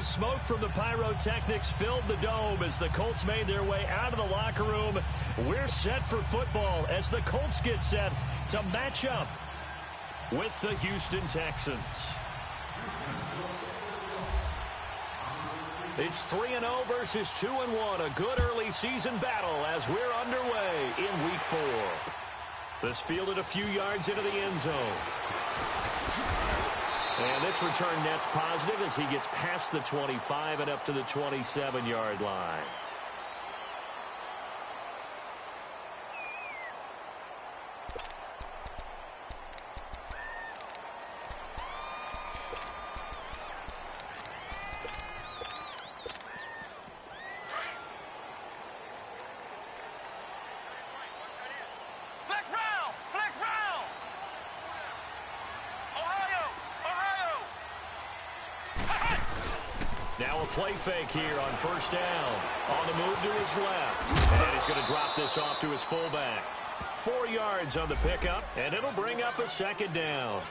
So smoke from the pyrotechnics filled the dome as the Colts made their way out of the locker room. We're set for football as the Colts get set to match up with the Houston Texans. It's 3-0 versus 2-1. A good early season battle as we're underway in Week 4. This fielded a few yards into the end zone. And this return net's positive as he gets past the 25 and up to the 27-yard line. Now a play fake here on first down. On the move to his left. And he's going to drop this off to his fullback. 4 yards on the pickup, and it'll bring up a second down.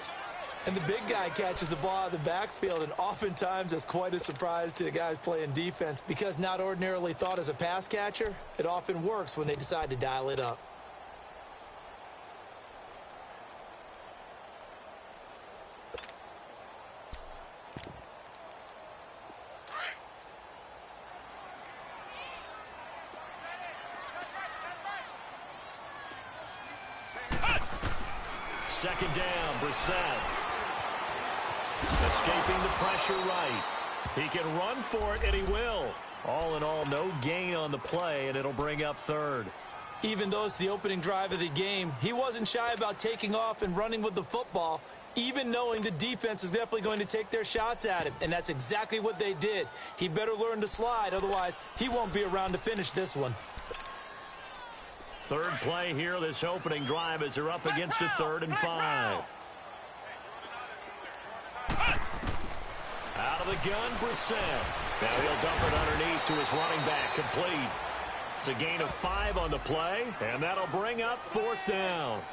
And the big guy catches the ball out of the backfield, and oftentimes it's quite a surprise to the guys playing defense because not ordinarily thought as a pass catcher, it often works when they decide to dial it up. Second down, Brissett. Escaping the pressure right. He can run for it, and he will. All in all, no gain on the play, and it'll bring up third. Even though it's the opening drive of the game, he wasn't shy about taking off and running with the football, even knowing the defense is definitely going to take their shots at him, and that's exactly what they did. He better learn to slide, otherwise he won't be around to finish this one. Third play here, this opening drive as they're up against a 3rd and 5. Out of the gun, Brissett. Now he'll dump it underneath to his running back, complete. It's a gain of 5 on the play, and that'll bring up 4th down.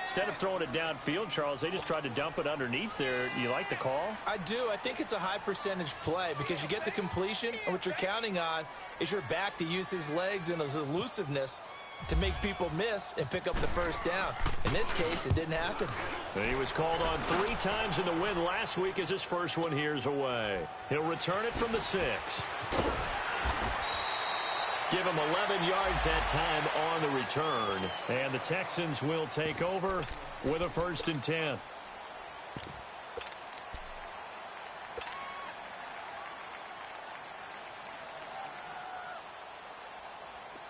Instead of throwing it downfield, Charles, they just tried to dump it underneath there. You like the call? I do. I think it's a high percentage play because you get the completion, and what you're counting on is your back to use his legs and his elusiveness to make people miss and pick up the first down. In this case, it didn't happen. He was called on 3 times in the win last week as his first one here's away. He'll return it from the 6. Give him 11 yards that time on the return. And the Texans will take over with a 1st and 10.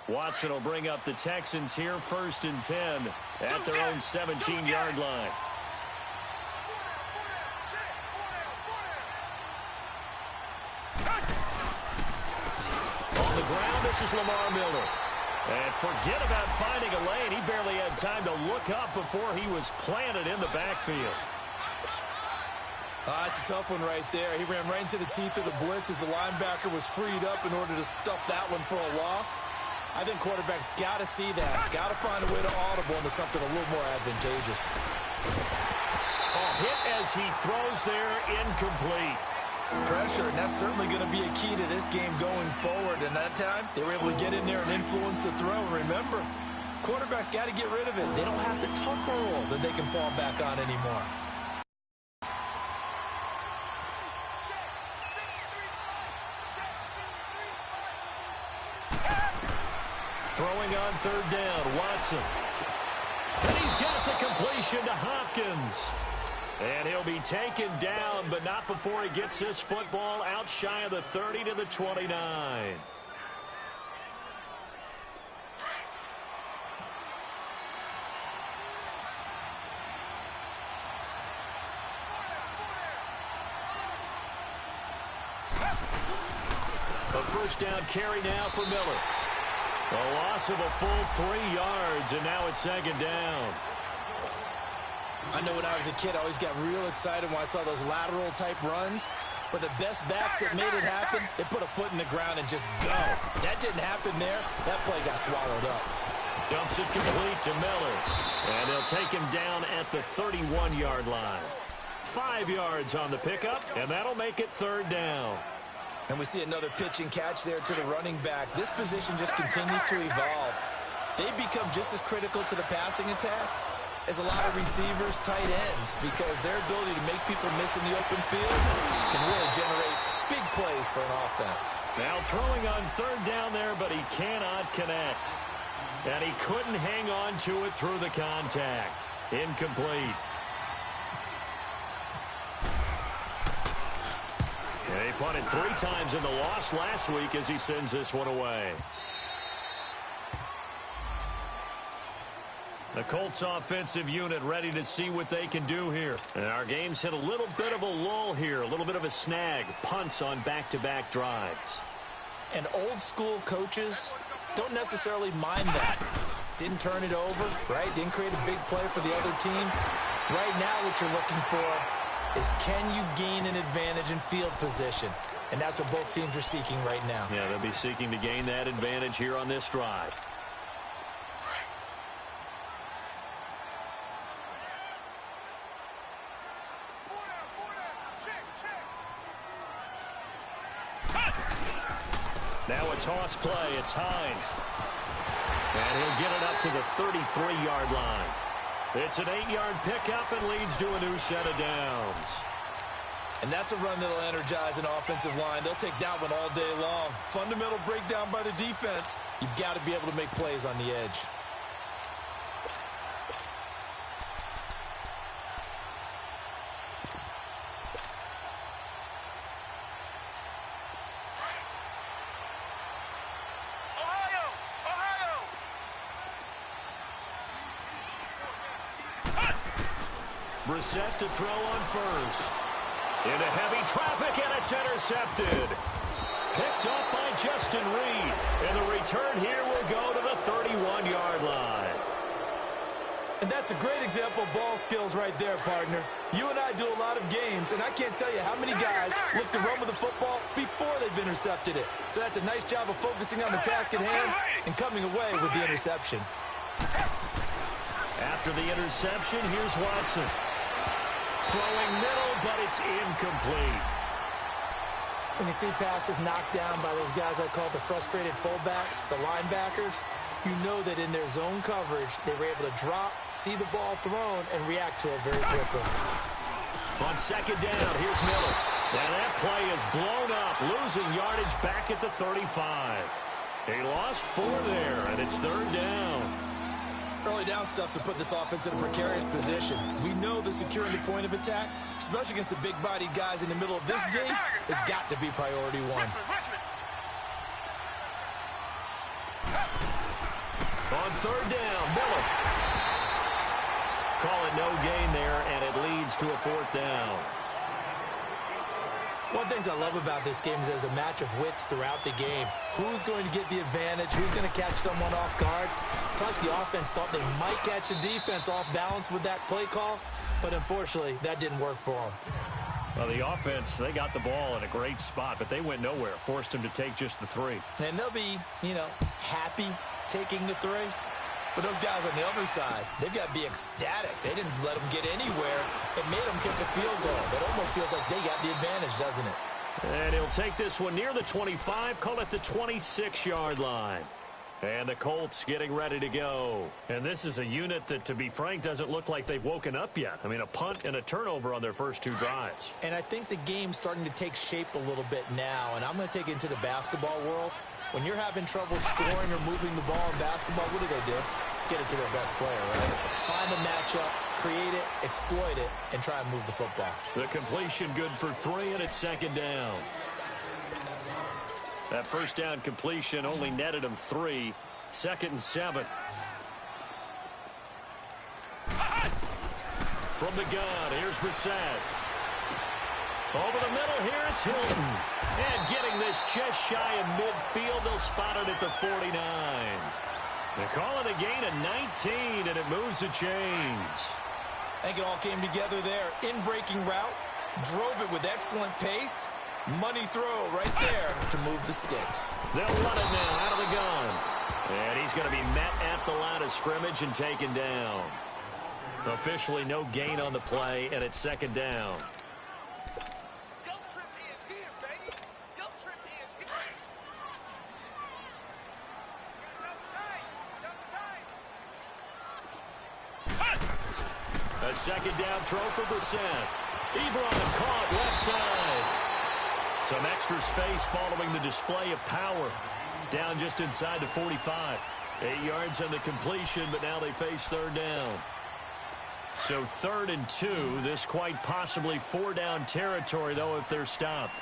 Watson will bring up the Texans here, 1st and 10 at their own 17-yard line. On the ground, this is Lamar Miller. And forget about finding a lane. He barely had time to look up before he was planted in the backfield. It's a tough one right there. He ran right into the teeth of the blitz as the linebacker was freed up in order to stuff that one for a loss. I think quarterbacks got to see that. Got to find a way to audible into something a little more advantageous. Hit as he throws there, incomplete. Pressure, and that's certainly going to be a key to this game going forward. And that time, they were able to get in there and influence the throw. Remember, quarterbacks got to get rid of it. They don't have the Tucker rule that they can fall back on anymore. Throwing on 3rd down, Watson. And he's got the completion to Hopkins. And he'll be taken down, but not before he gets this football out shy of the 30 to the 29. A 1st down carry now for Miller. A loss of a full 3 yards, and now it's 2nd down. I know when I was a kid, I always got real excited when I saw those lateral-type runs. But the best backs that made it happen, they put a foot in the ground and just go. That didn't happen there. That play got swallowed up. Dumps it complete to Miller. And they'll take him down at the 31-yard line. 5 yards on the pickup, and that'll make it 3rd down. And we see another pitch and catch there to the running back. This position just continues to evolve. They become just as critical to the passing attack as a lot of receivers, tight ends, because their ability to make people miss in the open field can really generate big plays for an offense. Now throwing on third down there, but he cannot connect. And he couldn't hang on to it through the contact. Incomplete. And he punted 3 times in the loss last week as he sends this one away. The Colts offensive unit ready to see what they can do here. And our game's hit a little bit of a lull here, a little bit of a snag. Punts on back-to-back drives. And old-school coaches don't necessarily mind that. Didn't turn it over, right? Didn't create a big play for the other team. Right now what you're looking for is, can you gain an advantage in field position? And that's what both teams are seeking right now. Yeah, they'll be seeking to gain that advantage here on this drive. Now a toss play. It's Hines. And he'll get it up to the 33-yard line. It's an 8-yard pickup and leads to a new set of downs. And that's a run that'll energize an offensive line. They'll take that one all day long. Fundamental breakdown by the defense. You've got to be able to make plays on the edge. Brissett to throw on first. Into heavy traffic, and it's intercepted. Picked up by Justin Reed. And the return here will go to the 31-yard line. And that's a great example of ball skills right there, partner. You and I do a lot of games, and I can't tell you how many guys look to run with the football before they've intercepted it. So that's a nice job of focusing on the task at hand and coming away with the interception. After the interception, here's Watson. Throwing middle, but it's incomplete. When you see passes knocked down by those guys I call the frustrated fullbacks, the linebackers, you know that in their zone coverage, they were able to drop, see the ball thrown, and react to it very quickly. On second down, here's Miller. And that play is blown up, losing yardage back at the 35. He lost 4 there, and it's third down. Early down stuff to put this offense in a precarious position. We know that securing the point of attack, especially against the big-bodied guys in the middle of this game, has got to be priority 1. On third down, Miller. Call it no gain there, and it leads to a 4th down. One of the things I love about this game is there's a match of wits throughout the game. Who's going to get the advantage? Who's going to catch someone off guard? It's like the offense thought they might catch the defense off balance with that play call, but unfortunately, that didn't work for them. Well, the offense, they got the ball in a great spot, but they went nowhere. Forced them to take just the 3. And they'll be, happy taking the 3. But those guys on the other side, they've got to be ecstatic. They didn't let them get anywhere. It made them kick a field goal. It almost feels like they got the advantage, doesn't it? And he'll take this one near the 25, call it the 26-yard line. And the Colts getting ready to go. And this is a unit that, to be frank, doesn't look like they've woken up yet. I mean, a punt and a turnover on their first 2 drives. And I think the game's starting to take shape a little bit now. And I'm going to take it into the basketball world. When you're having trouble scoring or moving the ball in basketball, what do? Get it to their best player, right? Find a matchup, create it, exploit it, and try and move the football. The completion good for 3, and it's second down. That first down completion only netted him 3. 2nd and 7. From the gun, here's Brissett. Over the middle, here it's Hilton. And getting this just shy of midfield, they'll spot it at the 49. They call it a gain of 19, and it moves the chains. I think it all came together there. In-breaking route, drove it with excellent pace. Money throw right there to move the sticks. They'll run it now out of the gun. And he's going to be met at the line of scrimmage and taken down. Officially no gain on the play, and it's second down. A second down throw for Brissett. Ebron caught left side. Some extra space following the display of power. Down just inside the 45. 8 yards on the completion, but now they face third down. So 3rd and 2. This quite possibly 4-down territory, though, if they're stopped.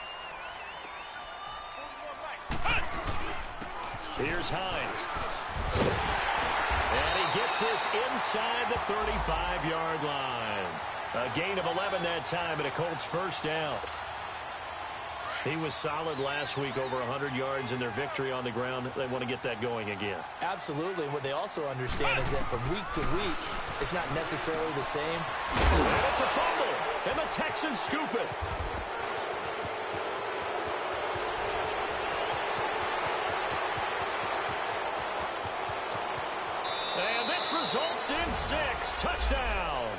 Here's Hines. And he gets this inside the 35-yard line. A gain of 11 that time, and a Colts first down. He was solid last week, over 100 yards in their victory on the ground. They want to get that going again. Absolutely. And what they also understand is that from week to week, it's not necessarily the same. And it's a fumble, and the Texans scoop it. And this results in 6. Touchdown.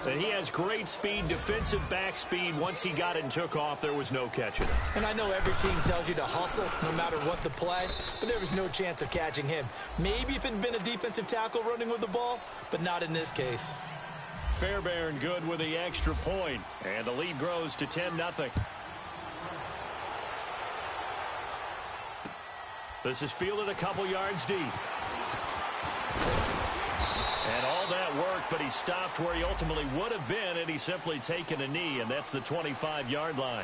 And he has great speed, defensive back speed. Once he got it and took off, there was no catching it. And I know every team tells you to hustle no matter what the play, but there was no chance of catching him. Maybe if it had been a defensive tackle running with the ball, but not in this case. Fairbairn good with the extra point, and the lead grows to 10-0. This is fielded a couple yards deep. And all that work, but he stopped where he ultimately would have been, and he's simply taken a knee, and that's the 25-yard line.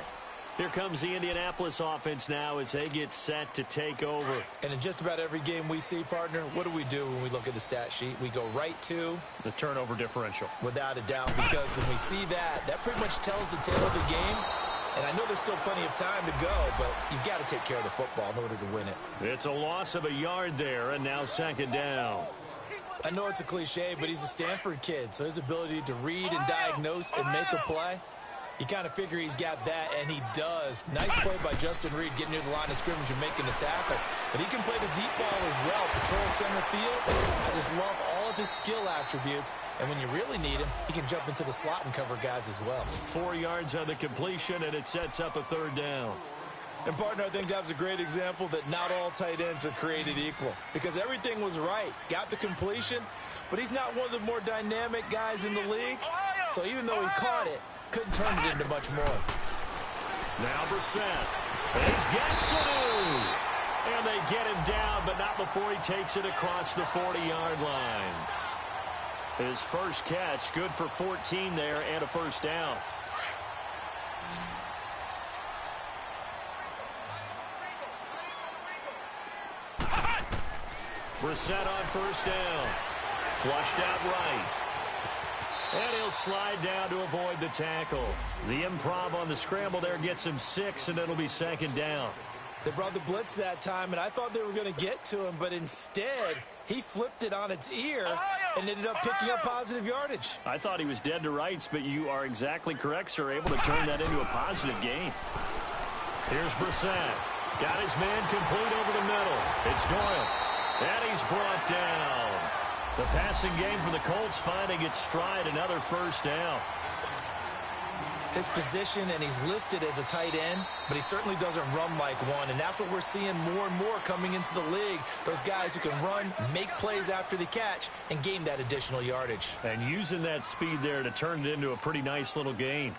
Here comes the Indianapolis offense now as they get set to take over. And in just about every game we see, partner, what do we do when we look at the stat sheet? We go right to the turnover differential. Without a doubt, because when we see that, that pretty much tells the tale of the game. And I know there's still plenty of time to go, but you've got to take care of the football in order to win it. It's a loss of a yard there, and now second down. I know it's a cliche, but he's a Stanford kid, so his ability to read and diagnose and make a play, you kind of figure he's got that, and he does. Nice play by Justin Reed getting near the line of scrimmage and making the tackle. But he can play the deep ball as well, patrol center field. I just love all of his skill attributes, and when you really need him, he can jump into the slot and cover guys as well. 4 yards on the completion, and it sets up a third down. And, partner, I think that was a great example that not all tight ends are created equal, because everything was right. Got the completion, but he's not one of the more dynamic guys in the league. So even though he caught it, couldn't turn it into much more. Now Brissett. He's got Sanu. And they get him down, but not before he takes it across the 40-yard line. His first catch, good for 14 there and a first down. Brissett on first down. Flushed out right. And he'll slide down to avoid the tackle. The improv on the scramble there gets him 6, and it'll be second down. They brought the blitz that time, and I thought they were going to get to him, but instead he flipped it on its ear and ended up picking up positive yardage. I thought he was dead to rights, but you are exactly correct, sir. Able to turn that into a positive gain. Here's Brissett. Got his man complete over the middle. It's Doyle. And he's brought down. The passing game for the Colts finding its stride, another first down. His position, and he's listed as a tight end, but he certainly doesn't run like one, and that's what we're seeing more and more coming into the league. Those guys who can run, make plays after the catch, and gain that additional yardage. And using that speed there to turn it into a pretty nice little gain.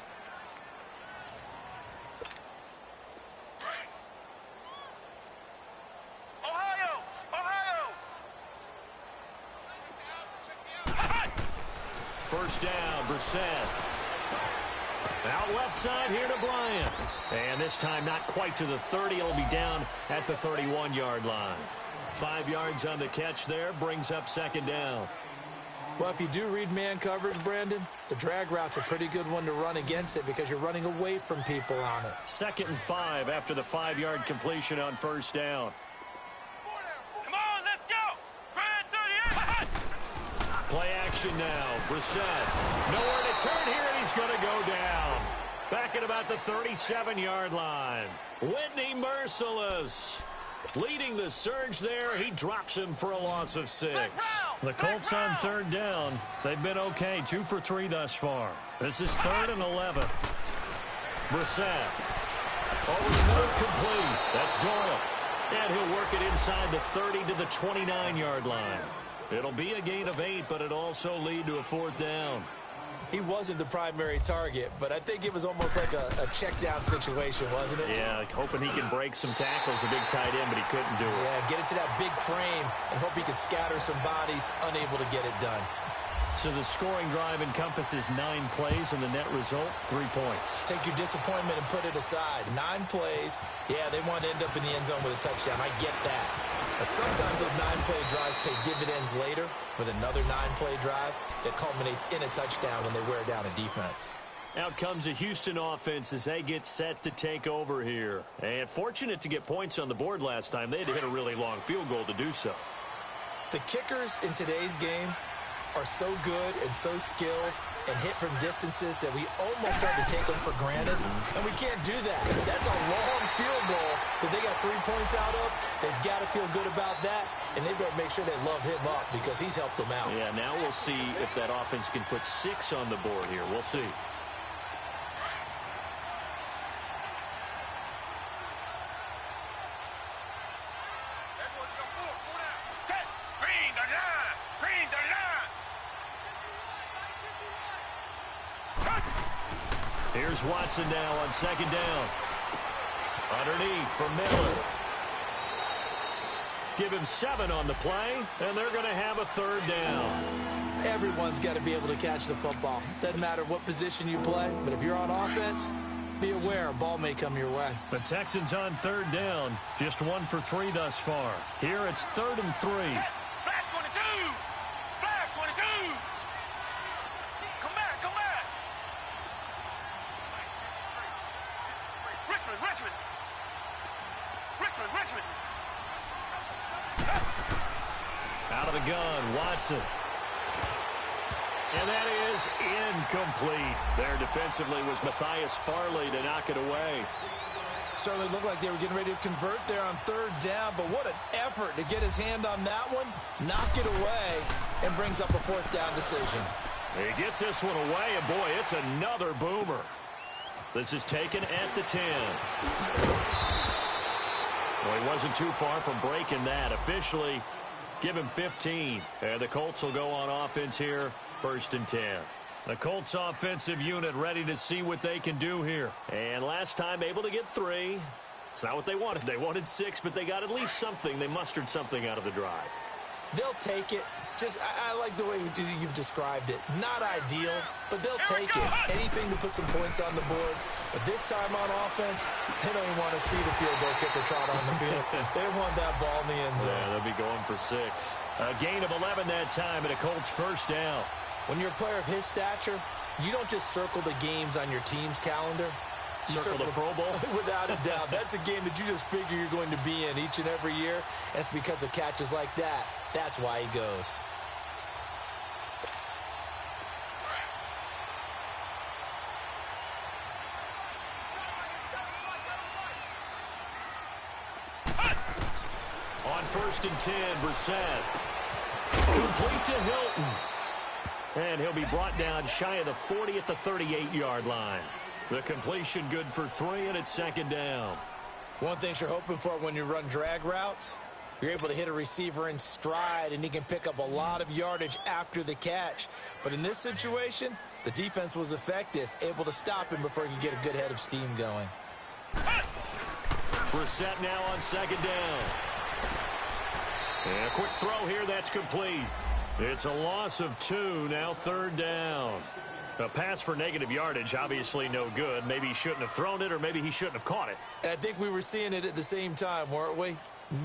First down, Brissett. Out left side here to Bryant. And this time not quite to the 30. It'll be down at the 31-yard line. 5 yards on the catch there, brings up second down. Well, if you do read man coverage, Brandon, the drag route's a pretty good one to run against it because you're running away from people on it. 2nd and 5 after the 5-yard completion on first down. Play action now. Brissett. Nowhere to turn here, and he's going to go down. Back at about the 37-yard line. Whitney Merciless. Leading the surge there. He drops him for a loss of 6. The Colts on third down. They've been okay. 2 for 3 thus far. This is 3rd and 11. Brissett. Over the middle, complete. That's Doyle. And he'll work it inside the 30 to the 29-yard line. It'll be a gain of 8, but it also lead to a 4th down. He wasn't the primary target, but I think it was almost like a check down situation, wasn't it? Yeah, hoping he can break some tackles, a big tight end, but he couldn't do it. Yeah, get it to that big frame and hope he can scatter some bodies, unable to get it done. So the scoring drive encompasses 9 plays, and the net result, 3 points. Take your disappointment and put it aside. 9 plays. Yeah, they want to end up in the end zone with a touchdown. I get that. But sometimes those 9-play drives pay dividends later with another 9-play drive that culminates in a touchdown when they wear down a defense. Out comes a Houston offense as they get set to take over here. And fortunate to get points on the board last time. They had to hit a really long field goal to do so. The kickers in today's game are so good and so skilled and hit from distances that we almost start to take them for granted, and we can't do that. That's a long field goal that they got 3 points out of. They've got to feel good about that, and they better make sure they love him up because he's helped them out. Yeah, now we'll see if that offense can put 6 on the board here. We'll see. Here's Watson now on 2nd down. Underneath for Miller. Give him 7 on the play, and they're going to have a 3rd down. Everyone's got to be able to catch the football. Doesn't matter what position you play, but if you're on offense, be aware a ball may come your way. The Texans on 3rd down. Just 1 for 3 thus far. Here it's 3rd and 3. Black 22! Black 22! Come back, come back! Richmond! Out of the gun, Watson. And that is incomplete. There defensively was Matthias Farley to knock it away. Certainly looked like they were getting ready to convert there on 3rd down, but what an effort to get his hand on that one, knock it away, and brings up a 4th down decision. He gets this one away, and boy, it's another boomer. This is taken at the 10. Well, he wasn't too far from breaking that. Officially, give him 15. And the Colts will go on offense here, 1st and 10. The Colts offensive unit ready to see what they can do here. And last time able to get 3. It's not what they wanted. They wanted 6, but they got at least something. They mustered something out of the drive. They'll take it. I like the way you've described it. Not ideal, but they'll take it. Anything to put some points on the board. But this time on offense, they don't even want to see the field goal kicker trot on the field. They want that ball in the end zone. Yeah, they'll be going for 6. A gain of 11 that time, and a Colts 1st down. When you're a player of his stature, you don't just circle the games on your team's calendar. You circle the Pro Bowl? Without a doubt. That's a game that you just figure you're going to be in each and every year. And it's because of catches like that. That's why he goes. On 1st and 10, Brissett. Complete to Hilton. And he'll be brought down shy of the 40 at the 38-yard line. The completion good for 3, and it's 2nd down. One thing you're hoping for when you run drag routes, you're able to hit a receiver in stride, and he can pick up a lot of yardage after the catch. But in this situation, the defense was effective, able to stop him before he could get a good head of steam going. Brissett now on 2nd down. And a quick throw here, that's complete. It's a loss of 2, now 3rd down. A pass for negative yardage, obviously no good. Maybe he shouldn't have thrown it, or maybe he shouldn't have caught it. And I think we were seeing it at the same time, weren't we?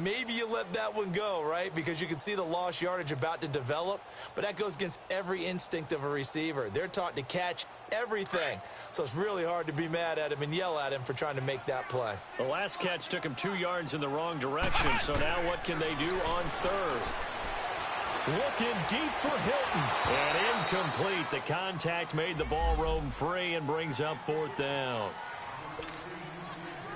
Maybe you let that one go, right? Because you can see the lost yardage about to develop. But that goes against every instinct of a receiver. They're taught to catch everything. So it's really hard to be mad at him and yell at him for trying to make that play. The last catch took him 2 yards in the wrong direction. So now what can they do on 3rd? Looking deep for Hilton. And incomplete. The contact made the ball roam free and brings up 4th down.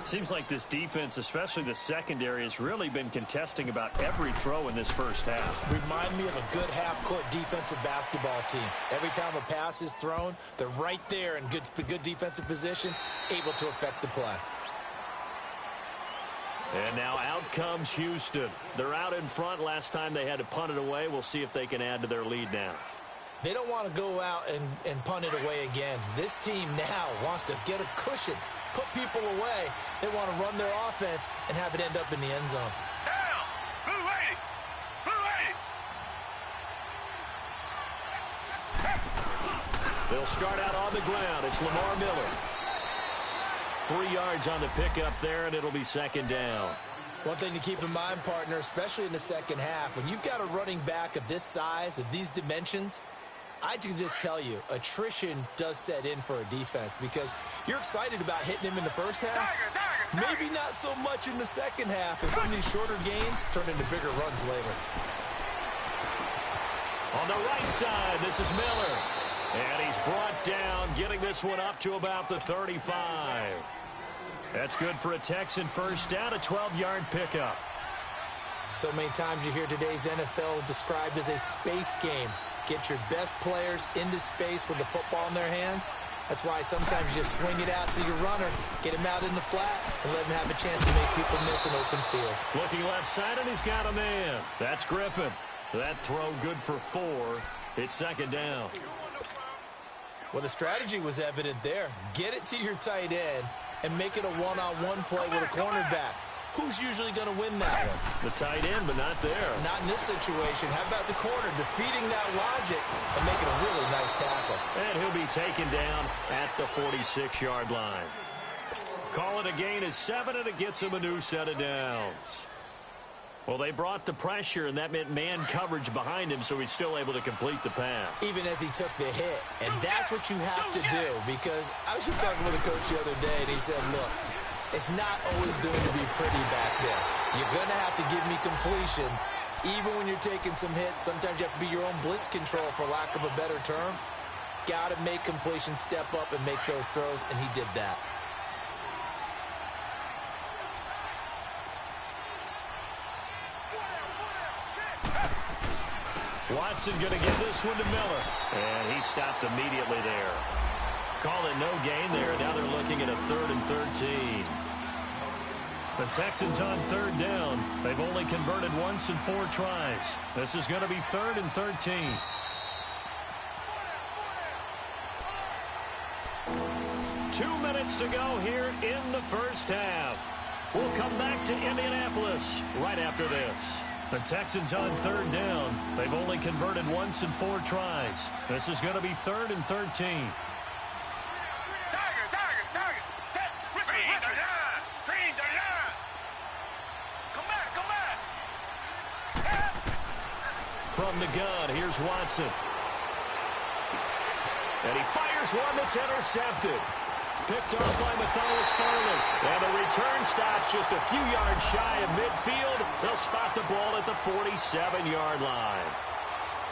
Seems like this defense, especially the secondary, has really been contesting about every throw in this first half. Remind me of a good half-court defensive basketball team. Every time a pass is thrown, they're right there in good defensive position, able to affect the play. And now out comes Houston. They're out in front. Last time they had to punt it away. We'll see if they can add to their lead now. They don't want to go out and punt it away again. This team now wants to get a cushion, put people away. They want to run their offense and have it end up in the end zone. Down! Blue 80! Blue 80! They'll start out on the ground. It's Lamar Miller. 3 yards on the pickup there, and it'll be second down. One thing to keep in mind, partner, especially in the second half, when you've got a running back of this size, of these dimensions, I can just tell you, attrition does set in for a defense because you're excited about hitting him in the first half. Maybe not so much in the second half, and some of these shorter gains turn into bigger runs later. On the right side, this is Miller. And he's brought down, getting this one up to about the 35. That's good for a Texan first down, a 12-yard pickup. So many times you hear today's NFL described as a space game. Get your best players into space with the football in their hands. That's why sometimes you just swing it out to your runner, get him out in the flat, and let him have a chance to make people miss an open field. Looking left side, and he's got a man. That's Griffin. That throw good for 4. It's second down. Well, the strategy was evident there. Get it to your tight end and make it a one-on-one play with a cornerback. Who's usually going to win that one? The tight end, but not there. Not in this situation. How about the corner defeating that logic and making a really nice tackle? And he'll be taken down at the 46-yard line. Call it a gain of 7, and it gets him a new set of downs. Well, they brought the pressure, and that meant man coverage behind him, so he's still able to complete the pass. Even as he took the hit. And that's what you have to do, because I was just talking with a coach the other day, and he said, look, it's not always going to be pretty back there. You're going to have to give me completions. Even when you're taking some hits, sometimes you have to be your own blitz control, for lack of a better term. Got to make completions, step up, and make those throws, and he did that. Watson going to give this one to Miller. And he stopped immediately there. Call it no gain there. Now they're looking at a 3rd and 13. The Texans on 3rd down. They've only converted once in 4 tries. This is going to be 3rd and 13. Two minutes to go here in the first half. We'll come back to Indianapolis right after this. The Texans on 3rd down. They've only converted once in 4 tries. This is going to be 3rd and 13. From the gun, here's Watson. And he fires one that's intercepted. Picked off by Matthias Farley. And the return stops just a few yards shy of midfield. They'll spot the ball at the 47-yard line.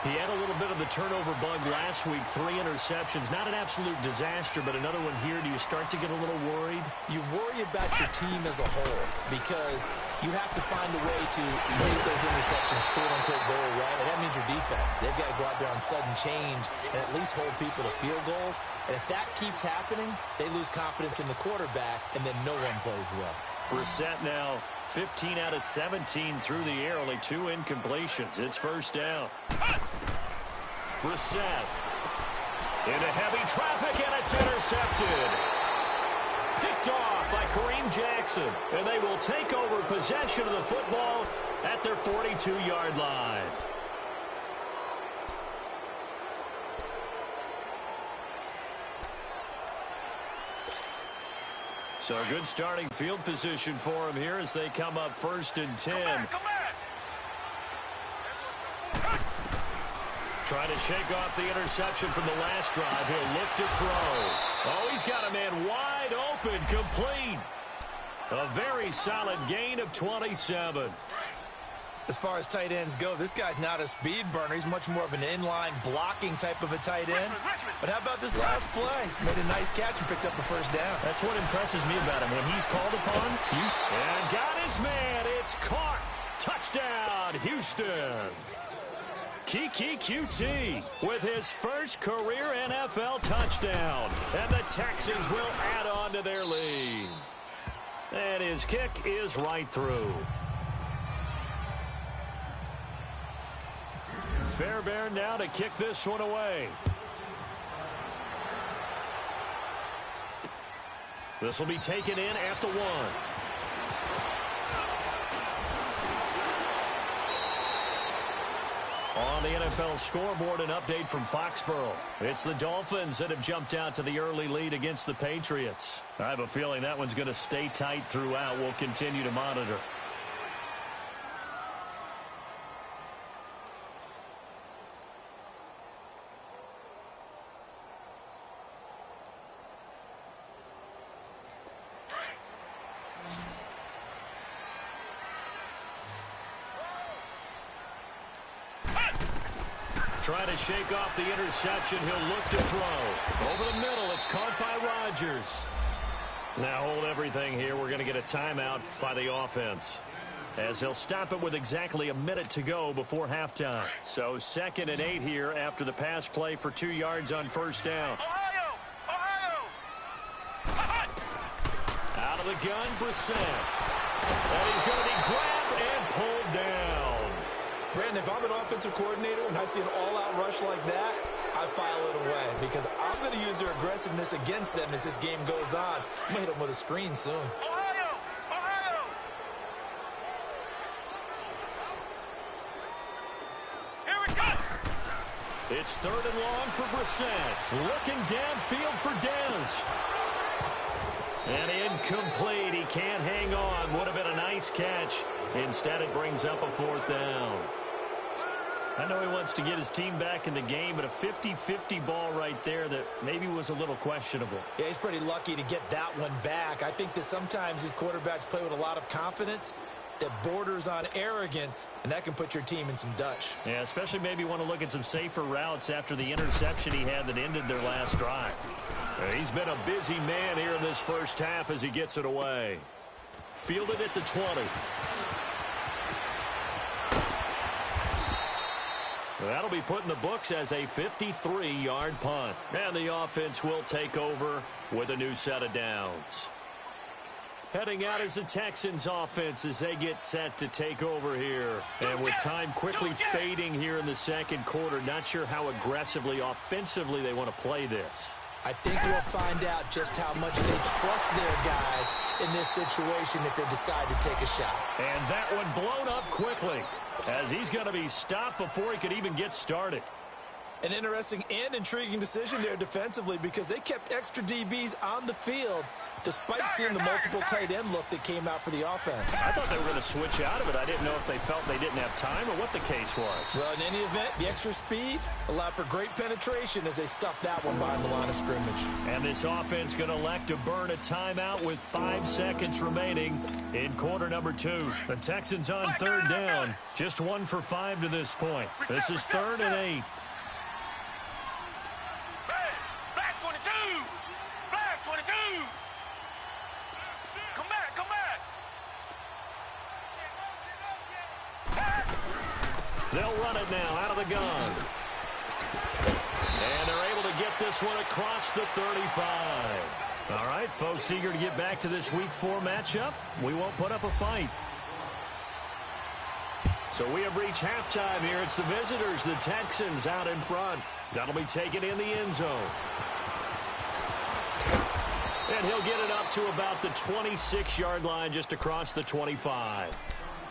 He had a little bit of the turnover bug last week. 3 interceptions. Not an absolute disaster, but another one here. Do you start to get a little worried? You worry about your team as a whole because you have to find a way to make those interceptions quote-unquote go away, and that means your defense. They've got to go out there on sudden change and at least hold people to field goals. And if that keeps happening, they lose confidence in the quarterback, and then no one plays well. Brissett now 15 out of 17 through the air, only 2 incompletions. It's first down. Brissett into heavy traffic, and it's intercepted. Picked off by Kareem Jackson, and they will take over possession of the football at their 42-yard line. So a good starting field position for him here as they come up 1st and 10. Come back. Trying to shake off the interception from the last drive. He'll look to throw. Oh, he's got a man wide open, complete. A very solid gain of 27. As far as tight ends go, this guy's not a speed burner. He's much more of an inline blocking type of a tight end. But how about this last play? Made a nice catch and picked up a first down. That's what impresses me about him. When he's called upon, and got his man. It's caught. Touchdown, Houston. Kiki QT with his first career NFL touchdown. And the Texans will add on to their lead. And his kick is right through. Fairbairn now to kick this one away. This will be taken in at the 1. On the NFL scoreboard, an update from Foxborough. It's the Dolphins that have jumped out to the early lead against the Patriots. I have a feeling that one's going to stay tight throughout. We'll continue to monitor. Trying to shake off the interception. He'll look to throw. Over the middle, it's caught by Rodgers. Now hold everything here. We're going to get a timeout by the offense, as he'll stop it with exactly a minute to go before halftime. So 2nd and 8 here after the pass play for 2 yards on first down. Ohio! Ohio! Out of the gun, Brissett. And he's going to be grabbed and pulled down. Brandon, if I'm an offensive coordinator and I see an all-out rush like that, I file it away because I'm going to use their aggressiveness against them as this game goes on. I'm going to hit them with a screen soon. Ohio! Ohio! Here we go! It's 3rd and long for Brissett. Looking downfield for Dez. And incomplete. He can't hang on. Would have been a nice catch. Instead, it brings up a 4th down. I know he wants to get his team back in the game, but a 50-50 ball right there that maybe was a little questionable. Yeah, he's pretty lucky to get that one back. I think that sometimes these quarterbacks play with a lot of confidence that borders on arrogance, and that can put your team in some Dutch. Yeah, especially maybe want to look at some safer routes after the interception he had that ended their last drive. He's been a busy man here in this first half as he gets it away. Fielded at the 20. That'll be put in the books as a 53-yard punt. And the offense will take over with a new set of downs. Heading out is the Texans offense as they get set to take over here. And with time quickly fading here in the second quarter, not sure how aggressively, offensively they want to play this. I think we'll find out just how much they trust their guys in this situation if they decide to take a shot. And that one blown up quickly as he's going to be stopped before he could even get started. An interesting and intriguing decision there defensively because they kept extra DBs on the field despite seeing the multiple tight end look that came out for the offense. I thought they were going to switch out of it. I didn't know if they felt they didn't have time or what the case was. Well, in any event, the extra speed allowed for great penetration as they stuffed that one behind the line of scrimmage. And this offense going to elect to burn a timeout with 5 seconds remaining in quarter number 2. The Texans on 3rd down. Just 1 for 5 to this point. This is 3rd and 8. Black 22! Black 22! Come back, come back! They'll run it now out of the gun. And they're able to get this one across the 35. All right, folks, eager to get back to this Week 4 matchup. We won't put up a fight. So we have reached halftime here. It's the visitors, the Texans, out in front. That'll be taken in the end zone. And he'll get it up to about the 26-yard line, just across the 25.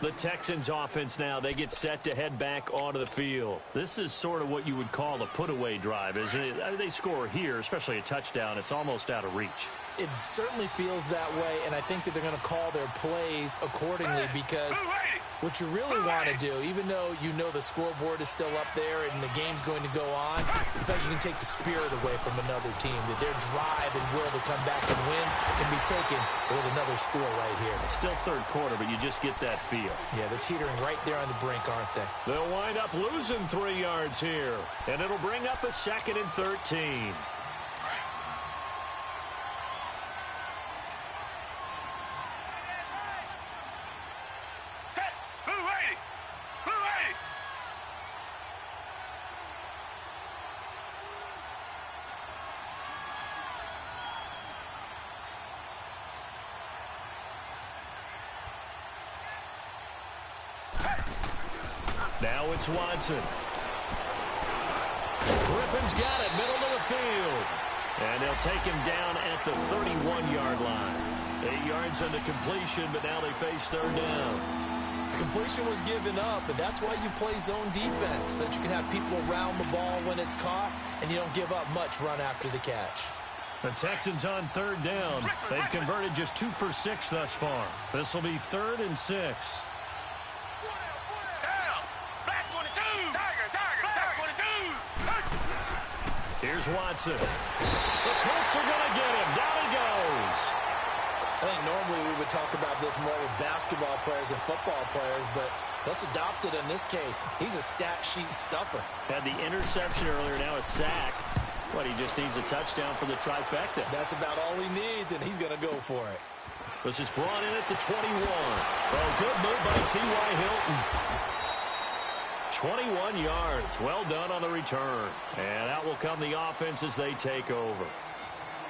The Texans offense now, they get set to head back onto the field. This is sort of what you would call a put-away drive, isn't it? I mean, they score here, especially a touchdown. It's almost out of reach. It certainly feels that way, and I think that they're going to call their plays accordingly because what you really want to do, even though you know the scoreboard is still up there and the game's going to go on, in fact, you can take the spirit away from another team, that their drive and will to come back and win can be taken with another score right here. It's still third quarter, but you just get that feel. Yeah, they're teetering right there on the brink, aren't they? They'll wind up losing 3 yards here, and it'll bring up a 2nd and 13. Now it's Watson. Griffin's got it, middle of the field. And they'll take him down at the 31-yard line. 8 yards on the completion, but now they face third down. Completion was given up, and that's why you play zone defense, so that you can have people around the ball when it's caught, and you don't give up much run after the catch. The Texans on third down. They've converted just 2 for 6 thus far. This will be 3rd and 6. Down. Black 22. Black 22. Here's Watson. The Colts are going to get him. Down he goes. I think normally we would talk about this more with basketball players and football players, but let's adopt it in this case. He's a stat sheet stuffer. Had the interception earlier, now a sack. But he just needs a touchdown for the trifecta. That's about all he needs, and he's going to go for it. This is brought in at the 21. Oh, good move by T.Y. Hilton. 21 yards. Well done on the return. And out will come the offense as they take over.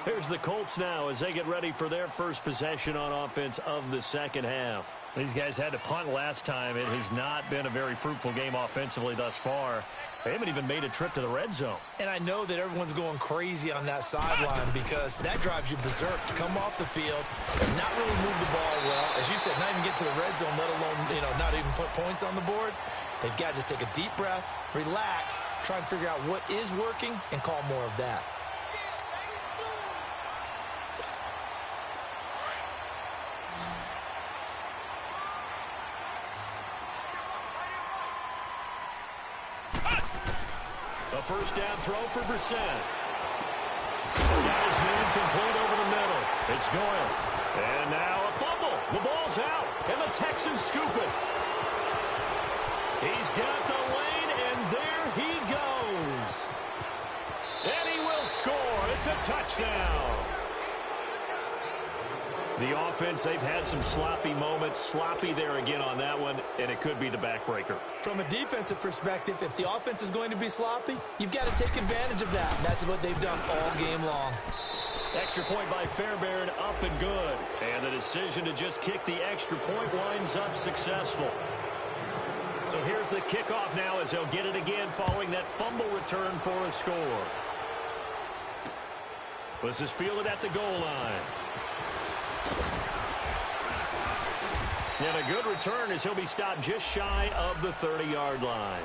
Here's the Colts now as they get ready for their first possession on offense of the second half. These guys had to punt last time. It has not been a very fruitful game offensively thus far. They haven't even made a trip to the red zone. And I know that everyone's going crazy on that sideline because that drives you berserk to come off the field and not really move the ball well. As you said, not even get to the red zone, let alone, not even put points on the board. They've got to just take a deep breath, relax, try and figure out what is working, and call more of that. A first down throw for Brissett. Got his man complete over the middle. It's Doyle. And now a fumble. The ball's out, and the Texans scoop it. He's got the lane, and there he goes. And he will score. It's a touchdown. The offense, they've had some sloppy moments. Sloppy there again on that one, and it could be the backbreaker. From a defensive perspective, if the offense is going to be sloppy, you've got to take advantage of that. And that's what they've done all game long. Extra point by Fairbairn, up and good. And the decision to just kick the extra point winds up successful. So here's the kickoff now as they'll get it again following that fumble return for a score. This is fielded at the goal line. And a good return as he'll be stopped just shy of the 30-yard line.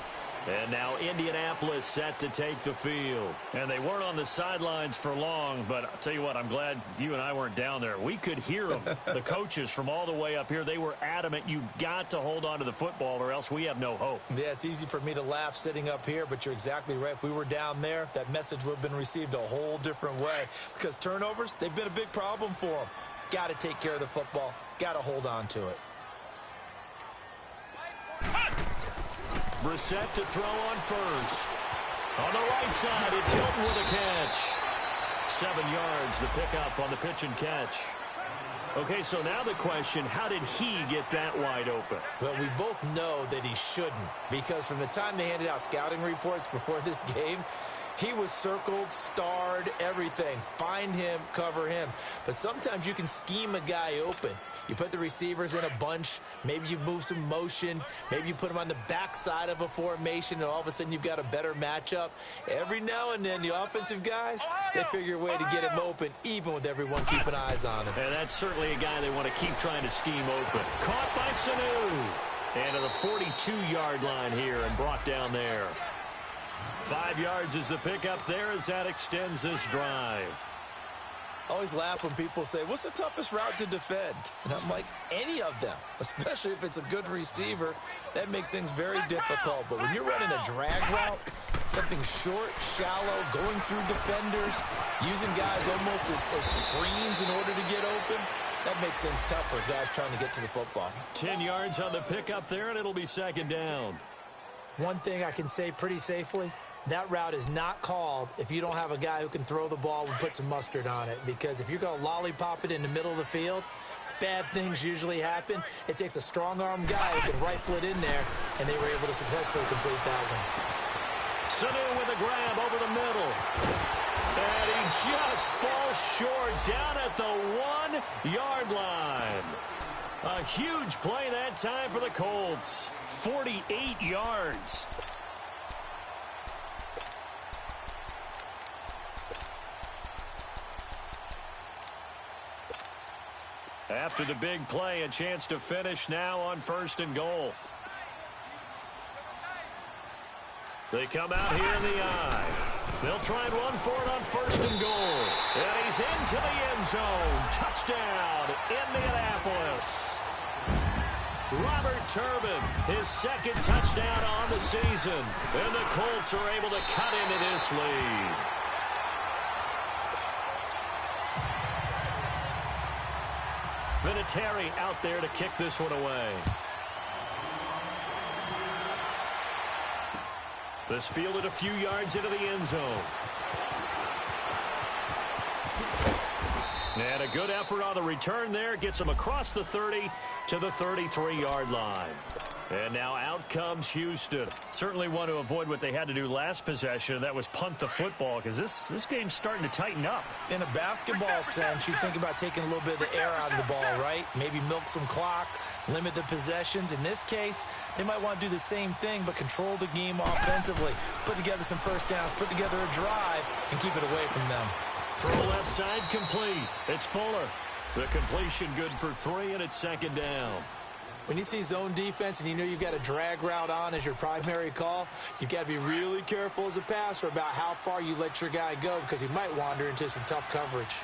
And now Indianapolis set to take the field. And they weren't on the sidelines for long, but I'll tell you what, I'm glad you and I weren't down there. We could hear them, the coaches from all the way up here. They were adamant, you've got to hold on to the football or else we have no hope. Yeah, it's easy for me to laugh sitting up here, but you're exactly right. If we were down there, that message would have been received a whole different way. Because turnovers, they've been a big problem for them. Got to take care of the football. Got to hold on to it. Brissett to throw on first. On the right side, it's Hilton with a catch. 7 yards, the pickup on the pitch and catch. Okay, so now the question, how did he get that wide open? Well, we both know that he shouldn't, because from the time they handed out scouting reports before this game, he was circled, starred, everything. Find him, cover him. But sometimes you can scheme a guy open. You put the receivers in a bunch. Maybe you move some motion. Maybe you put them on the backside of a formation, and all of a sudden you've got a better matchup. Every now and then, the offensive guys, they figure a way to get him open, even with everyone keeping eyes on him. And that's certainly a guy they want to keep trying to scheme open. Caught by Sanu. And to the 42-yard line here and brought down there. 5 yards is the pickup there as that extends this drive. I always laugh when people say, what's the toughest route to defend? And I'm like, any of them, especially if it's a good receiver. That makes things very difficult. But when you're running a drag route, something short, shallow, going through defenders, using guys almost as screens in order to get open, that makes things tough for guys trying to get to the football. 10 yards on the pickup there, and it'll be second down. One thing I can say pretty safely, that route is not called if you don't have a guy who can throw the ball and put some mustard on it. Because if you're going to lollipop it in the middle of the field, bad things usually happen. It takes a strong-arm guy who can rifle it in there, and they were able to successfully complete that one. Sanu with a grab over the middle. And he just falls short down at the 1 yard line. A huge play that time for the Colts. 48 yards. After the big play, a chance to finish now on 1st and goal. They come out here in the eye. They'll try and run for it on 1st and goal. And he's into the end zone. Touchdown, Indianapolis. Robert Turbin, his 2nd touchdown on the season. And the Colts are able to cut into this lead. Vinatieri out there to kick this one away. This fielded a few yards into the end zone. And a good effort on the return there. Gets him across the 30 to the 33-yard line. And now out comes Houston. Certainly want to avoid what they had to do last possession. That was punt the football, because this game's starting to tighten up. In a basketball sense, you think about taking a little bit of the air out of the ball, right? Maybe milk some clock, limit the possessions. In this case, they might want to do the same thing, but control the game offensively. Put together some first downs, put together a drive, and keep it away from them. Throw left side complete. It's Fuller. The completion good for 3, and it's 2nd down. When you see zone defense and you know you've got a drag route on as your primary call, you've got to be really careful as a passer about how far you let your guy go, because he might wander into some tough coverage.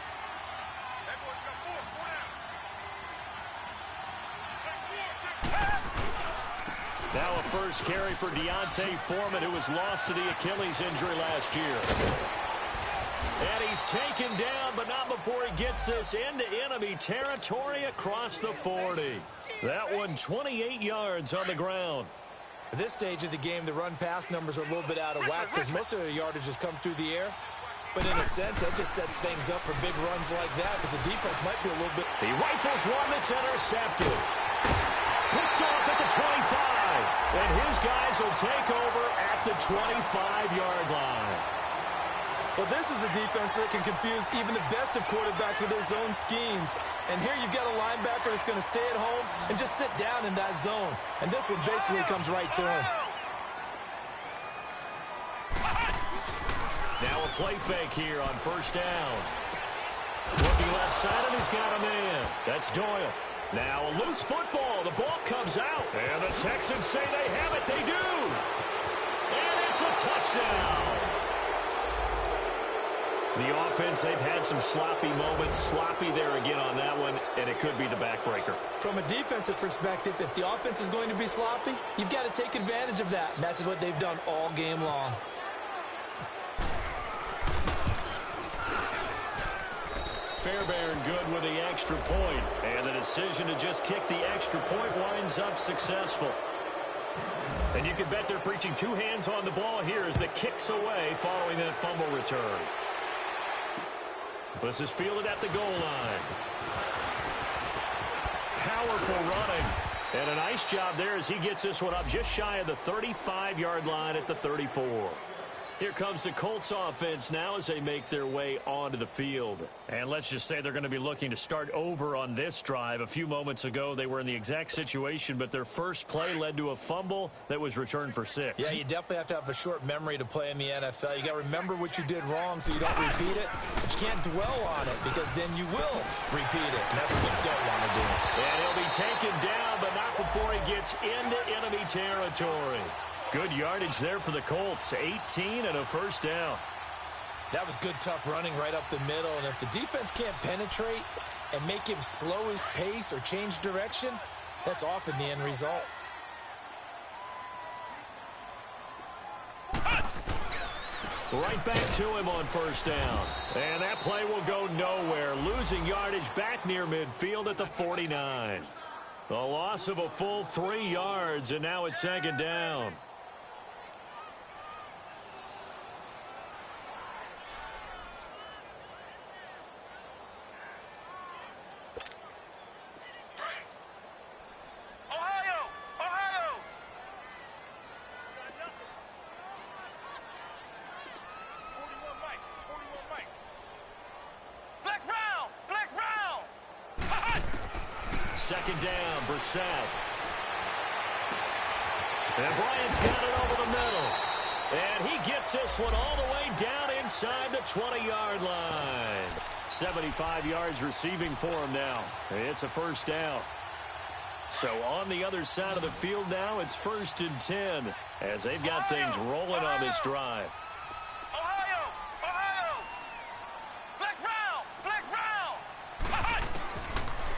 Now a first carry for Deontay Foreman, who was lost to the Achilles injury last year. And he's taken down, but not before he gets this into enemy territory across the 40. That one 28 yards on the ground. At this stage of the game, the run-pass numbers are a little bit out of whack because most of the yardage has come through the air. But in a sense, that just sets things up for big runs like that, because the defense might be a little bit... He rifles one that's intercepted. Picked off at the 25. And his guys will take over at the 25-yard line. Well, this is a defense that can confuse even the best of quarterbacks with their zone schemes. And here you've got a linebacker that's going to stay at home and just sit down in that zone. And this one basically comes right to him. Now a play fake here on 1st down. Looking left side, and he's got a man. That's Doyle. Now a loose football. The ball comes out. And the Texans say they have it. They do. And it's a touchdown. The offense, they've had some sloppy moments. Sloppy there again on that one, and it could be the backbreaker. From a defensive perspective, if the offense is going to be sloppy, you've got to take advantage of that, and that's what they've done all game long. Fairbairn good with the extra point, and the decision to just kick the extra point winds up successful. And you can bet they're preaching 2 hands on the ball here as the kick's away following that fumble return. This is fielded at the goal line. Powerful running. And a nice job there as he gets this one up just shy of the 35-yard line at the 34. Here comes the Colts offense now as they make their way onto the field. And let's just say they're going to be looking to start over on this drive. A few moments ago, they were in the exact situation, but their first play led to a fumble that was returned for 6. Yeah, you definitely have to have a short memory to play in the NFL. You got to remember what you did wrong so you don't repeat it. But you can't dwell on it, because then you will repeat it, and that's what you don't want to do. And he'll be taken down, but not before he gets into enemy territory. Good yardage there for the Colts. 18 and a first down. That was good, tough running right up the middle. And if the defense can't penetrate and make him slow his pace or change direction, that's often the end result. Right back to him on 1st down. And that play will go nowhere. Losing yardage back near midfield at the 49. A loss of a full 3 yards, and now it's 2nd down. second down. Brissett. And Bryant's got it over the middle. And he gets this one all the way down inside the 20-yard line. 75 yards receiving for him now. It's a first down. So on the other side of the field now, it's 1st and 10 as they've got things rolling on this drive.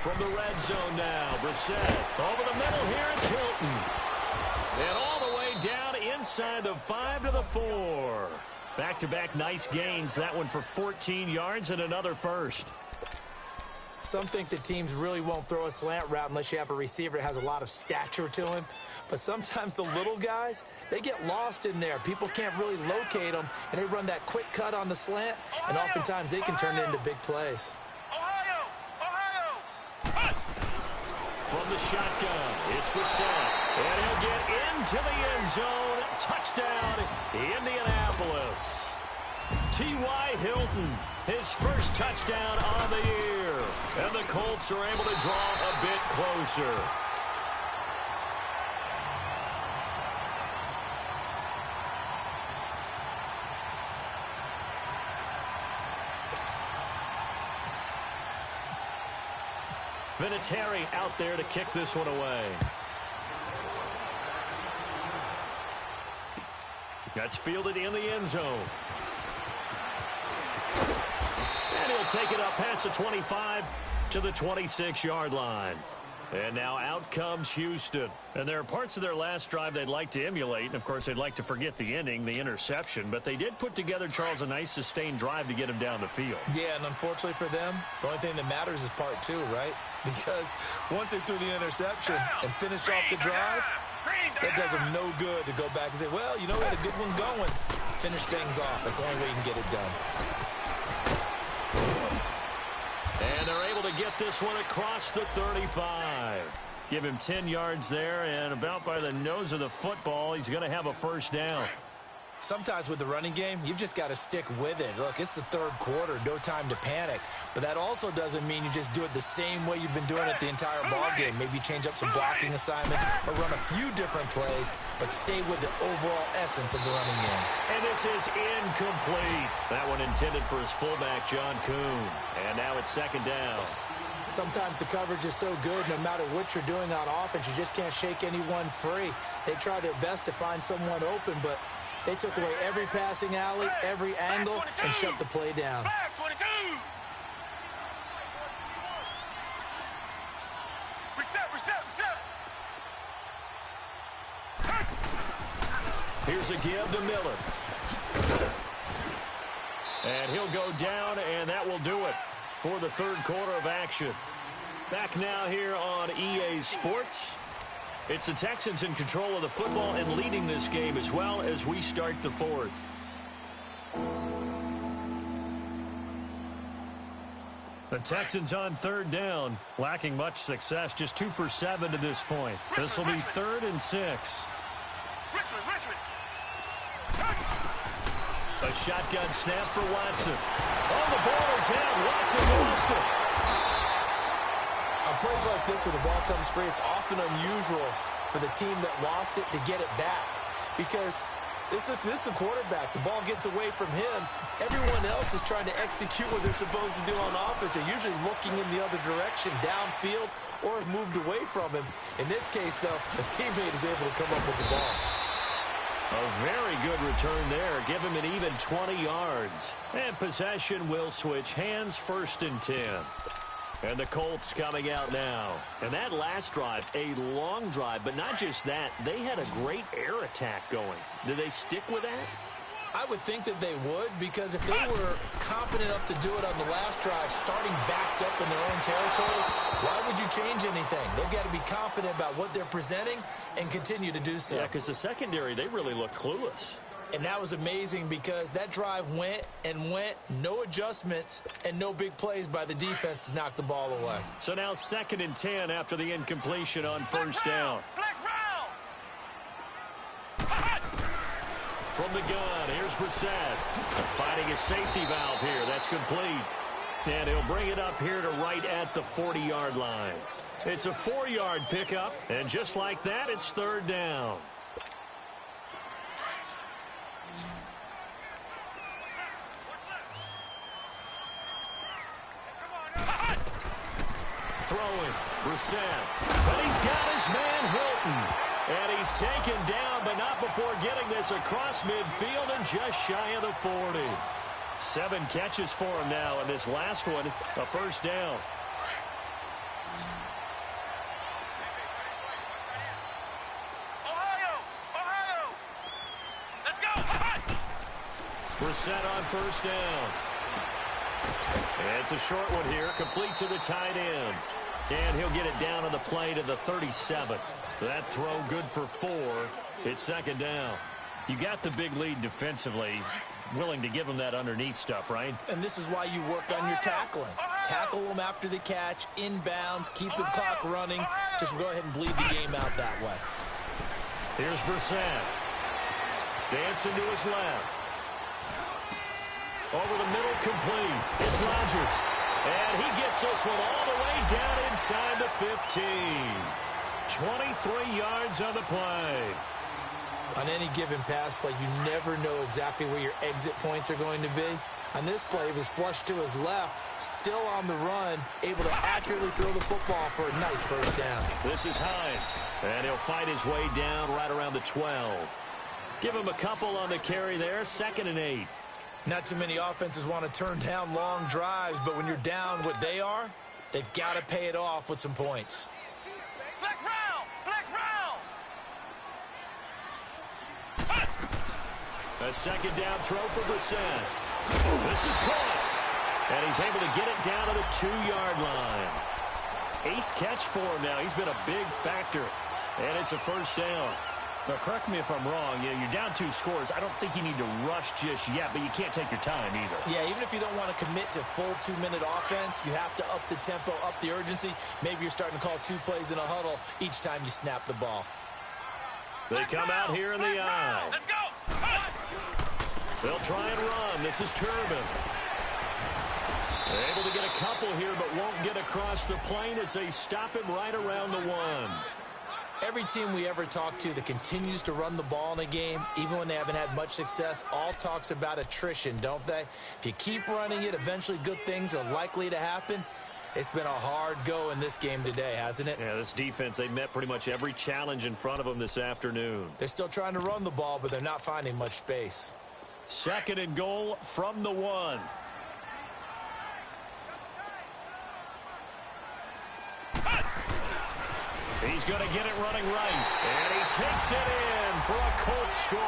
From the red zone now, Brissett. Over the middle here, it's Hilton. And all the way down inside the 5 to the 4. Back-to-back nice gains. That one for 14 yards and another first. Some think the teams really won't throw a slant route unless you have a receiver that has a lot of stature to him. But sometimes the little guys, they get lost in there. People can't really locate them, and they run that quick cut on the slant, and oftentimes they can turn it into big plays. From the shotgun, it's Brissett. And he'll get into the end zone. Touchdown, Indianapolis. T.Y. Hilton, his first touchdown on the year. And the Colts are able to draw a bit closer. Vinatieri out there to kick this one away. That's fielded in the end zone. And he'll take it up past the 25 to the 26-yard line. And now out comes Houston. And there are parts of their last drive they'd like to emulate. And, of course, they'd like to forget the ending, the interception. But they did put together, Charles, a nice sustained drive to get him down the field. Yeah, and unfortunately for them, the only thing that matters is part 2, right? Because once they threw the interception and finished off the drive, that does them no good to go back and say, well, you know, we had a good one going. Finish things off. That's the only way you can get it done. And they're able to get this one across the 35. Give him 10 yards there, and about by the nose of the football, he's going to have a first down. Sometimes with the running game, you've just got to stick with it. Look, it's the third quarter, no time to panic. But that also doesn't mean you just do it the same way you've been doing it the entire ball game. Maybe change up some blocking assignments or run a few different plays, but stay with the overall essence of the running game. And this is incomplete. That one intended for his fullback, John Kuhn. And now it's second down. Sometimes the coverage is so good, no matter what you're doing on offense, you just can't shake anyone free. They try their best to find someone open, but they took away every passing alley, every angle, and shut the play down. Here's a give to Miller. And he'll go down, and that will do it for the third quarter of action. Back now here on EA Sports. It's the Texans in control of the football and leading this game as well as we start the fourth. The Texans on third down, lacking much success, just 2 for 7 to this point. This will be 3rd and 6. A shotgun snap for Watson. Oh, the ball is out. Watson lost it. On plays like this, when the ball comes free, it's often unusual for the team that lost it to get it back. Because this is the quarterback. The ball gets away from him. Everyone else is trying to execute what they're supposed to do on offense. They're usually looking in the other direction, downfield, or have moved away from him. In this case, though, a teammate is able to come up with the ball. A very good return there. Give him an even 20 yards. And possession will switch hands, 1st and 10. And the Colts coming out now. And that last drive, a long drive, but not just that. They had a great air attack going. Did they stick with that? I would think that they would, because if they were confident enough to do it on the last drive, starting backed up in their own territory, why would you change anything? They've got to be confident about what they're presenting and continue to do so. Yeah, because the secondary, they really look clueless. And that was amazing because that drive went and went, no adjustments, and no big plays by the defense to knock the ball away. So now 2nd and 10 after the incompletion on first down. From the gun, here's Brissett. Finding a safety valve here. That's complete. And he'll bring it up here to right at the 40-yard line. It's a 4-yard pickup, and just like that, it's third down. Throwing, Brissett, but he's got his man Hilton. And he's taken down, but not before getting this across midfield and just shy of the 40. 7 catches for him now, and this last one, a first down. Ohio! Let's go! Brissett on first down. And it's a short one here, complete to the tight end. And he'll get it down on the play to the 37. That throw good for 4. It's second down. You got the big lead defensively. Willing to give him that underneath stuff, right? And this is why you work on your tackling. Tackle them after the catch, inbounds, keep the clock running. Just go ahead and bleed the game out that way. Here's Brissett. Dancing to his left. Over the middle, complete. It's Rodgers. And he gets this one all the way down inside the 15. 23 yards on the play. On any given pass play, you never know exactly where your exit points are going to be. On this play, he was flushed to his left, still on the run, able to accurately throw the football for a nice first down. This is Hines, and he'll fight his way down right around the 12. Give him a couple on the carry there, 2nd and 8. Not too many offenses want to turn down long drives, but when you're down what they are, they've got to pay it off with some points. Flex round! Flex round! A second down throw for Brissett. This is caught. And he's able to get it down to the 2-yard line. 8th catch for him now. He's been a big factor. And it's a first down. Now, correct me if I'm wrong. You're down 2 scores. I don't think you need to rush just yet, but you can't take your time either. Yeah, even if you don't want to commit to full 2-minute offense, you have to up the tempo, up the urgency. Maybe you're starting to call 2 plays in a huddle each time you snap the ball. They come out here in the eye. Let's go! They'll try and run. This is Turbin. They're able to get a couple here, but won't get across the plane as they stop him right around the 1. Every team we ever talk to that continues to run the ball in a game, even when they haven't had much success, all talks about attrition, don't they? If you keep running it, eventually good things are likely to happen. It's been a hard go in this game today, hasn't it? Yeah, this defense, they met pretty much every challenge in front of them this afternoon. They're still trying to run the ball, but they're not finding much space. 2nd and goal from the 1. He's going to get it running right. And he takes it in for a Colts score.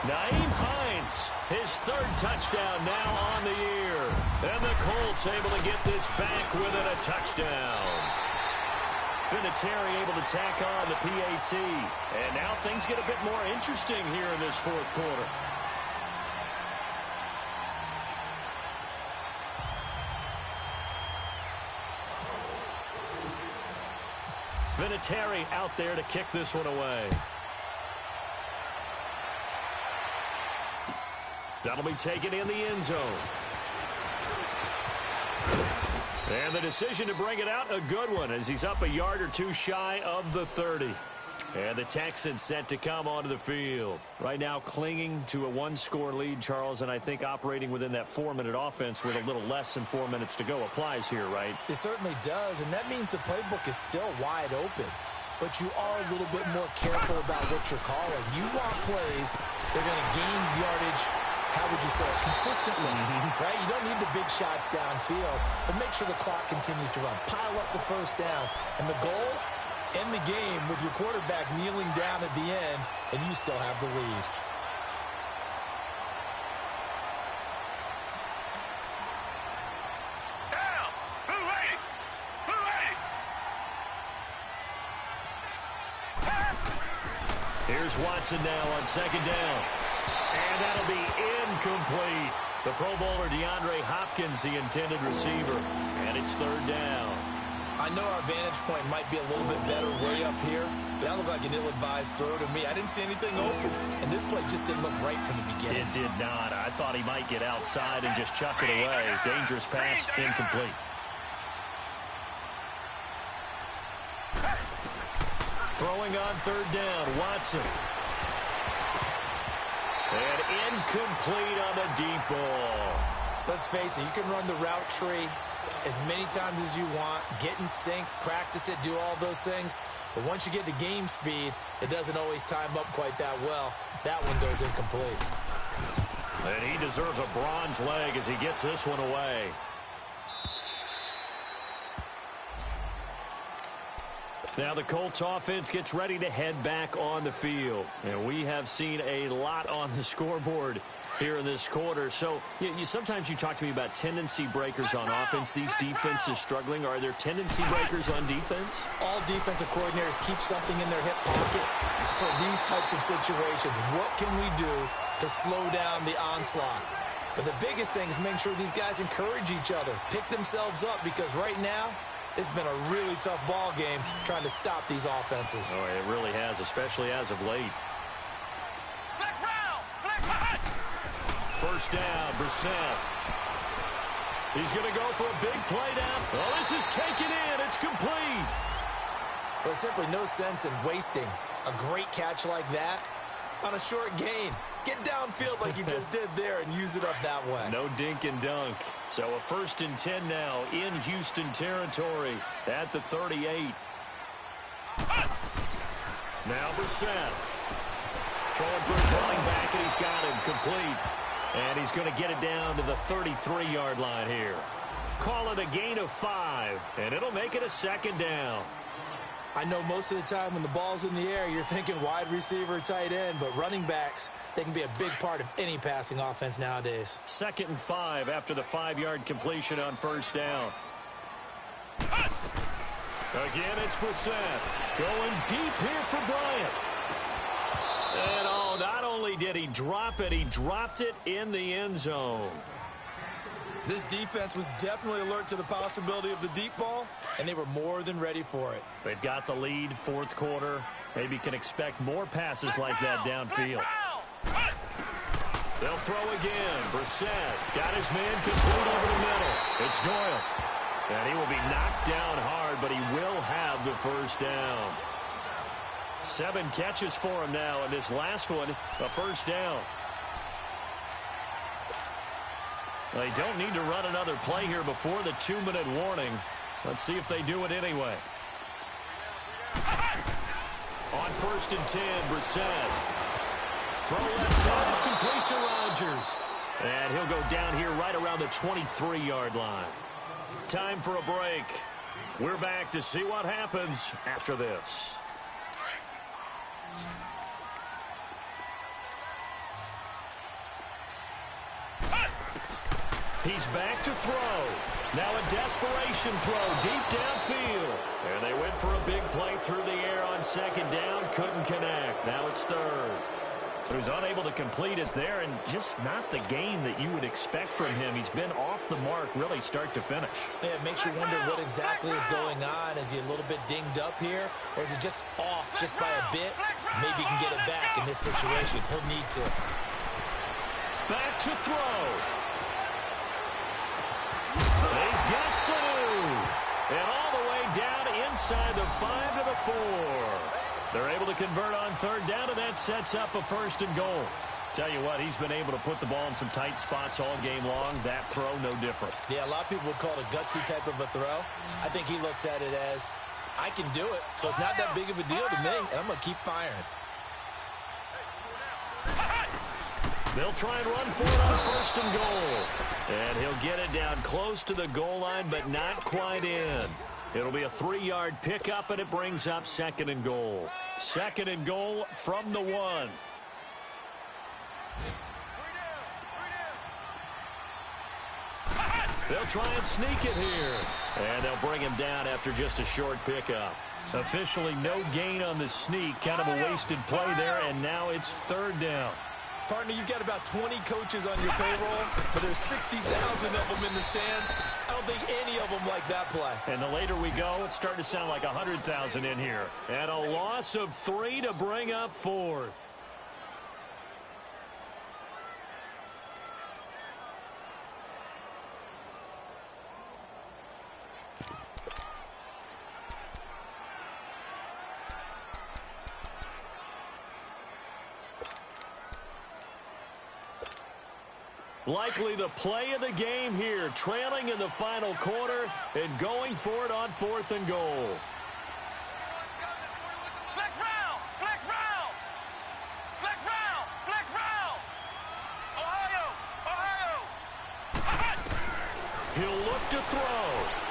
Nyheim Hines, his 3rd touchdown now on the year. And the Colts able to get this back within a touchdown. Vinatieri able to tack on the PAT. And now things get a bit more interesting here in this 4th quarter. Vinatieri out there to kick this one away. That'll be taken in the end zone. And the decision to bring it out, a good one, as he's up a yard or 2 shy of the 30. And the Texans set to come onto the field. Right now clinging to a 1-score lead, Charles, and I think operating within that 4-minute offense with a little less than 4 minutes to go applies here, right? It certainly does, and that means the playbook is still wide open. But you are a little bit more careful about what you're calling. You want plays that are going to gain yardage, how would you say it, consistently, right? You don't need the big shots downfield, but make sure the clock continues to run. Pile up the first downs. And the goal? End the game with your quarterback kneeling down at the end, and you still have the lead. Down! Who ready? Who ready? Here's Watson now on 2nd down. And that'll be incomplete. The Pro Bowler DeAndre Hopkins, the intended receiver. And it's 3rd down. I know our vantage point might be a little bit better way up here, but that looked like an ill-advised throw to me. I didn't see anything open, and this play just didn't look right from the beginning. It did not. I thought he might get outside and just chuck it away. Dangerous pass, incomplete. Throwing on third down, Watson. And incomplete on the deep ball. Let's face it, you can run the route tree as many times as you want, get in sync, practice it, do all those things. But once you get to game speed, it doesn't always time up quite that well. That one goes incomplete. And he deserves a bronze leg as he gets this one away. Now the Colts offense gets ready to head back on the field. And we have seen a lot on the scoreboard here in this quarter. So sometimes you talk to me about tendency breakers on offense. These defenses struggling. Are there tendency breakers on defense? All defensive coordinators keep something in their hip pocket for these types of situations. What can we do to slow down the onslaught? But the biggest thing is make sure these guys encourage each other, pick themselves up, because right now it's been a really tough ball game trying to stop these offenses. Oh, it really has, especially as of late. Flex round. Flex hot. First down, Brissett. He's going to go for a big play down. Oh, this is taken in. It's complete. There's simply no sense in wasting a great catch like that on a short gain. Get downfield like you just did there and use it up that way. No dink and dunk. So a 1st and 10 now in Houston territory at the 38. Now Brissett. Throwing for his running back, and he's got him complete. And he's going to get it down to the 33-yard line here. Call it a gain of 5, and it'll make it a 2nd down. I know most of the time when the ball's in the air, you're thinking wide receiver, tight end, but running backs, they can be a big part of any passing offense nowadays. 2nd and 5 after the 5-yard completion on 1st down. Again, it's Brissett going deep here for Bryant. And oh, not only did he drop it, he dropped it in the end zone. This defense was definitely alert to the possibility of the deep ball, and they were more than ready for it. They've got the lead, 4th quarter. Maybe can expect more passes like that downfield. They'll throw again. Brissett got his man complete over the middle. It's Doyle. And he will be knocked down hard, but he will have the 1st down. 7 catches for him now, and this last one, a 1st down. They don't need to run another play here before the 2-minute warning. Let's see if they do it anyway. On 1st and 10, Brissett. Throw left side is complete to Rodgers. And he'll go down here right around the 23-yard line. Time for a break. We're back to see what happens after this. He's back to throw. Now a desperation throw deep downfield. And they went for a big play through the air on 2nd down. Couldn't connect. Now it's 3rd. So he's unable to complete it there, and just not the game that you would expect from him. He's been off the mark really start to finish. Yeah, it makes you wonder what exactly is going on. Is he a little bit dinged up here, or is it just off just by a bit? Maybe he can get it back in this situation. He'll need to. Back to throw. He's got Sanu. And all the way down inside the 5 to the 4. They're able to convert on 3rd down, and that sets up a 1st and goal. Tell you what, he's been able to put the ball in some tight spots all game long. That throw, no different. Yeah, a lot of people would call it a gutsy type of a throw. I think he looks at it as, I can do it, so it's not that big of a deal to me, and I'm going to keep firing. They'll try and run for it on 1st and goal. And he'll get it down close to the goal line, but not quite in. It'll be a 3-yard pickup, and it brings up 2nd and goal. 2nd and goal from the 1. They'll try and sneak it here. And they'll bring him down after just a short pickup. Officially no gain on the sneak. Kind of a wasted play there, and now it's 3rd down. Partner, you've got about 20 coaches on your payroll, but there's 60,000 of them in the stands. I don't think any of them like that play. And the later we go, it's starting to sound like 100,000 in here. And a loss of 3 to bring up 4th. Likely the play of the game here, trailing in the final quarter and going for it on 4th and goal. Flex round! Flex round! Flex round! Flex round! Ohio! Ohio! He'll look to throw.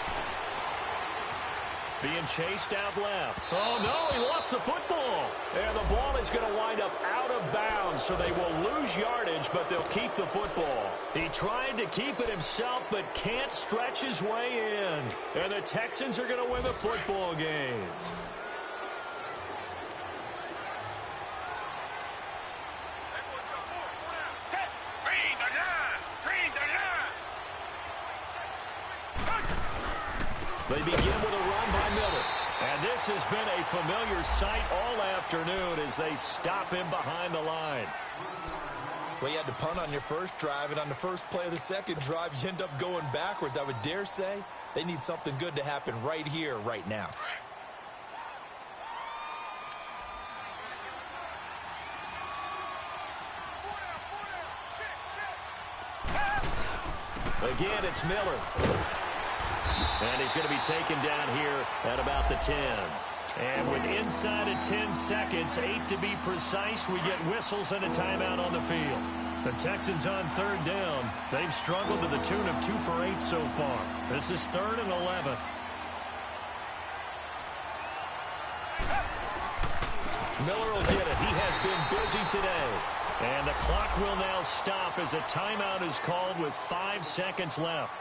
Being chased out left. Oh, no, he lost the football. And the ball is going to wind up out of bounds, so they will lose yardage, but they'll keep the football. He tried to keep it himself, but can't stretch his way in. And the Texans are going to win the football game. They begin with a run by Miller. And this has been a familiar sight all afternoon as they stop him behind the line. Well, you had to punt on your first drive, and on the first play of the second drive, you end up going backwards. I would dare say they need something good to happen right here, right now. Again, it's Miller. And he's going to be taken down here at about the 10. And with inside of 10 seconds, 8 to be precise, we get whistles and a timeout on the field. The Texans on 3rd down. They've struggled to the tune of 2 for 8 so far. This is 3rd and 11. Miller will get it. He has been busy today. And the clock will now stop as a timeout is called with 5 seconds left.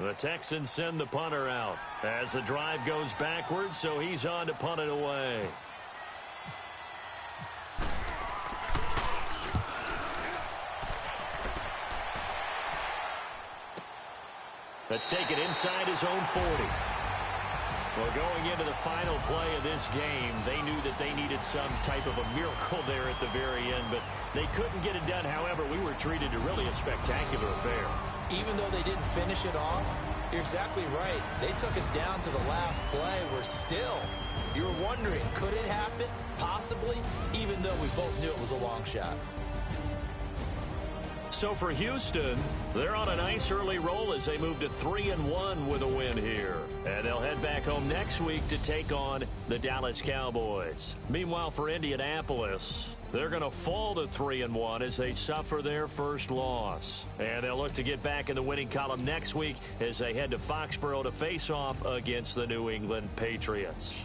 The Texans send the punter out as the drive goes backwards, so he's on to punt it away. Let's take it inside his own 40. Well, going into the final play of this game, they knew that they needed some type of a miracle there at the very end, but they couldn't get it done. However, we were treated to really a spectacular affair. Even though they didn't finish it off, you're exactly right. They took us down to the last play. We're still, you were wondering, could it happen? Possibly, even though we both knew it was a long shot. So for Houston, they're on a nice early roll as they move to 3-1 with a win here. And they'll head back home next week to take on the Dallas Cowboys. Meanwhile, for Indianapolis, they're going to fall to 3-1 as they suffer their first loss. And they'll look to get back in the winning column next week as they head to Foxborough to face off against the New England Patriots.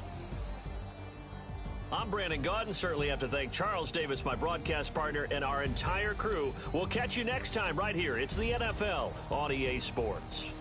I'm Brandon Gaudin. Certainly have to thank Charles Davis, my broadcast partner, and our entire crew. We'll catch you next time right here. It's the NFL on EA Sports.